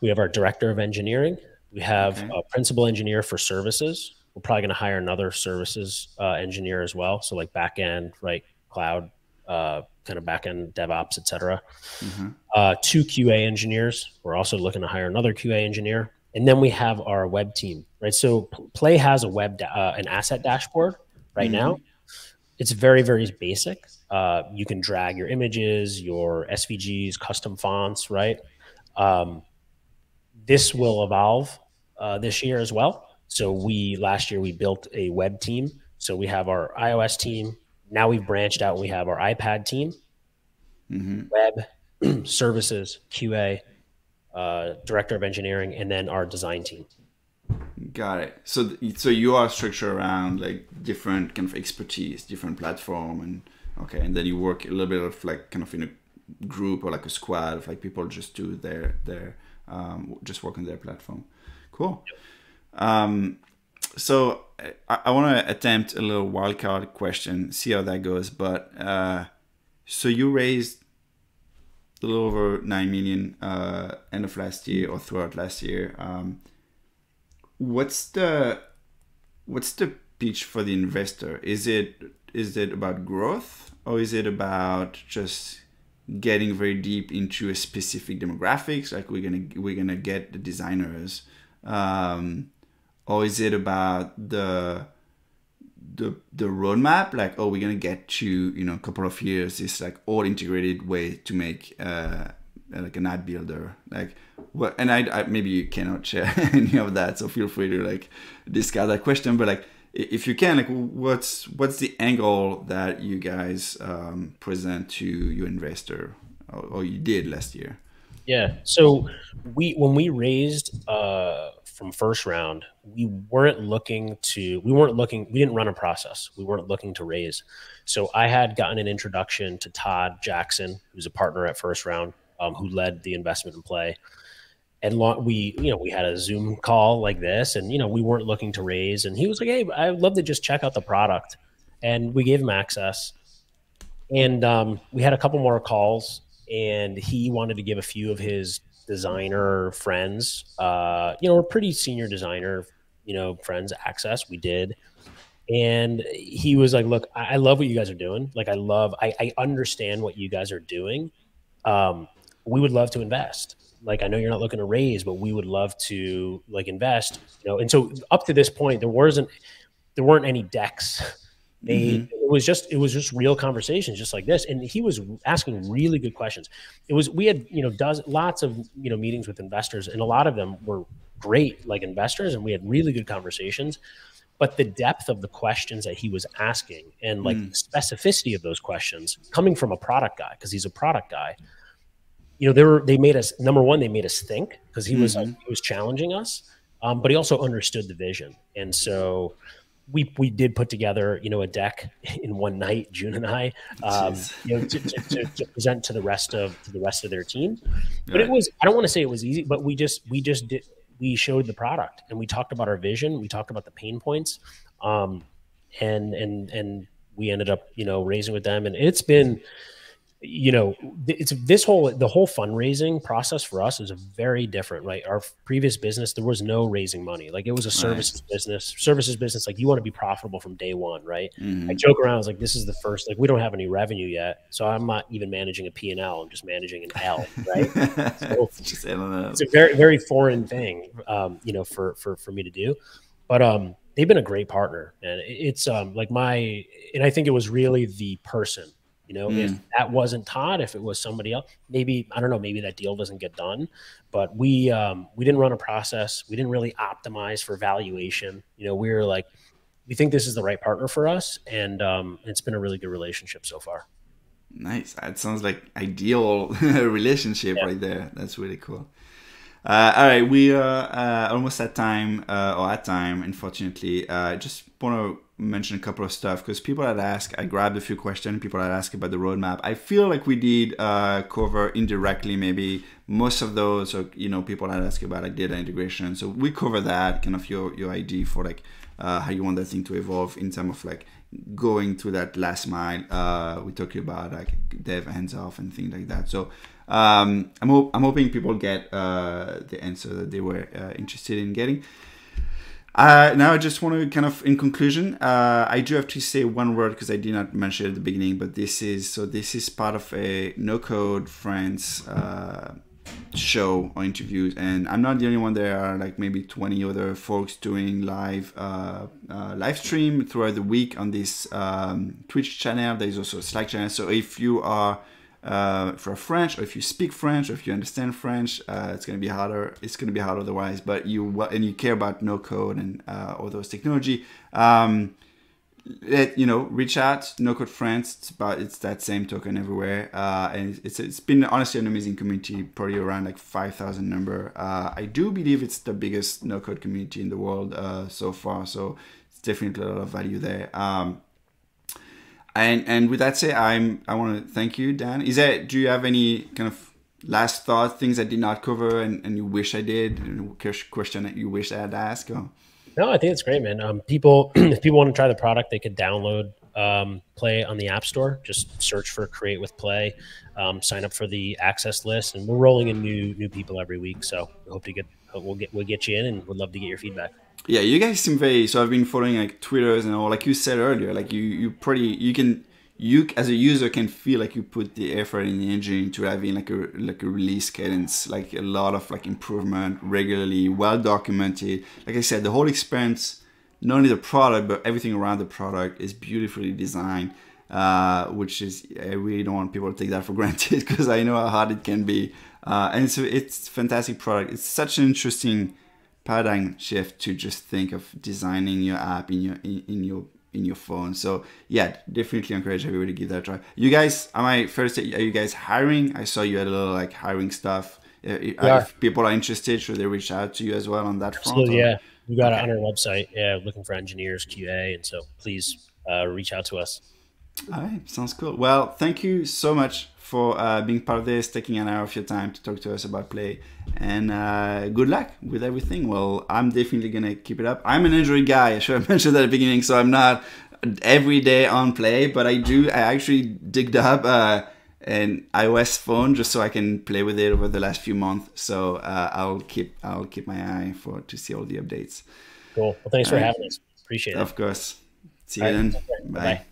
We have our director of engineering. We have a principal engineer for services. We're probably going to hire another services engineer as well. So like backend, right? Cloud, kind of backend DevOps, et cetera. 2 QA engineers. We're also looking to hire another QA engineer. And then we have our web team, right? So Play has a an asset dashboard right now. It's very, very basic. You can drag your images, your SVGs, custom fonts, right? This will evolve this year as well. So last year we built a web team. So we have our iOS team. Now we've branched out. We have our iPad team, web, services, QA, director of engineering, and then our design team. Got it. So you are structured around like different kind of expertise, different platform, and then you work a little bit of like kind of in a group or like a squad of like people just do their just work on their platform. Cool. So I want to attempt a little wildcard question, see how that goes. But so you raised a little over 9 million end of last year or throughout last year. What's the pitch for the investor? Is it about growth, or is it about just getting very deep into a specific demographics, like we're gonna get the designers, or is it about the roadmap, like, oh, we're gonna get to a couple of years this like all integrated way to make like an ad builder, like what? And I maybe you cannot share any of that, so feel free to like discard that question, but like if you can, like what's the angle that you guys present to your investor, or you did last year? Yeah. So when we raised from first round, we didn't run a process. We weren't looking to raise. So I had gotten an introduction to Todd Jackson, who's a partner at First Round, who led the investment in Play. And we had a Zoom call like this, and we weren't looking to raise. And he was like, "Hey, I'd love to just check out the product," and we gave him access. And we had a couple more calls, and he wanted to give a few of his designer friends, we're pretty senior designer, friends, Access. We did. And he was like, look, I love what you guys are doing. Like, I understand what you guys are doing. We would love to invest. Like, I know you're not looking to raise, but we would love to like invest, And so up to this point, there weren't any decks made. Mm-hmm. It was just real conversations, just like this. And he was asking really good questions. We had, lots of, meetings with investors, and a lot of them were great, like investors, and we had really good conversations. But the depth of the questions that he was asking and like the specificity of those questions coming from a product guy, because he's a product guy, they made us, number one, they made us think, because he was challenging us, but he also understood the vision. And so we did put together, a deck in one night, June and I, to present to the rest of their team. But it was, I don't want to say it was easy, but we showed the product, and we talked about our vision. We talked about the pain points, and we ended up, raising with them. And it's been, the whole fundraising process for us is a very different, right? Our previous business, there was no raising money. Like, it was a services business. Like, you want to be profitable from day one, right? I joke around. I was like, this is the first, like, we don't have any revenue yet. So I'm not even managing a P&L. I'm just managing an L, right? So it's a very, very foreign thing, for me to do. But they've been a great partner. And it's and I think it was really the person. If that wasn't Todd, if it was somebody else, maybe, I don't know, maybe that deal doesn't get done. But we didn't run a process. We didn't really optimize for valuation. We were like, we think this is the right partner for us. And it's been a really good relationship so far. Nice. That sounds like ideal relationship right there. That's really cool. All right, we are almost at time, unfortunately. Just want to mention a couple of stuff, because people had asked, I grabbed a few questions, people had asked about the roadmap. I feel like we did cover indirectly maybe most of those, or, people had asked about like data integration. So we cover that, kind of your idea for like how you want that thing to evolve in terms of like going to that last mile. We talked about like dev hands off and things like that. So I'm hoping people get the answer that they were interested in getting. Now I just want to kind of, in conclusion, I do have to say one word, because I did not mention it at the beginning, but this is part of a No Code Friends show or interviews, and I'm not the only one. There are like maybe 20 other folks doing live stream throughout the week on this Twitch channel. There's also a Slack channel. So if you are for French, or if you speak French, or if you understand French, it's going to be harder. It's going to be hard otherwise. But you care about no code and all those technology. Reach out, No Code Friends. It's that same token everywhere. And it's been honestly an amazing community, probably around like 5,000 number. I do believe it's the biggest no code community in the world so far. So it's definitely a lot of value there. And with that said, I want to thank you, Dan. Do you have any kind of last thought, things I did not cover and you wish I did, question that you wish I had asked? Or? No, I think it's great, man. If people want to try the product, they could download Play on the App Store. Just search for Create with Play, sign up for the access list, and we're rolling in new people every week. So we'll get you in, and would love to get your feedback. Yeah, you guys seem very. So I've been following like Twitters and all. Like you said earlier, like you as a user can feel like you put the effort and the energy into having like a release cadence, like a lot of like improvement regularly, well documented. Like I said, the whole experience, not only the product but everything around the product, is beautifully designed. Which is, I really don't want people to take that for granted, because I know how hard it can be. And it's a fantastic product. It's such an interesting paradigm shift to just think of designing your app in your phone. So yeah, definitely encourage everybody to give that a try. You guys, are you guys hiring? I saw you had a little like hiring stuff. If people are interested, should they reach out to you as well on that front? Absolutely, yeah. We got it on our website. Yeah, looking for engineers, QA, and so please reach out to us. All right, sounds cool. Well, thank you so much for being part of this, taking an hour of your time to talk to us about Play, and good luck with everything. Well, I'm definitely gonna keep it up. I'm an Android guy. I should have mentioned that at the beginning, so I'm not every day on Play, but I actually digged up an iOS phone just so I can play with it over the last few months. So I'll keep my eye for to see all the updates. Cool. Well, thanks for having us. Appreciate it. Of course. See you then. Bye.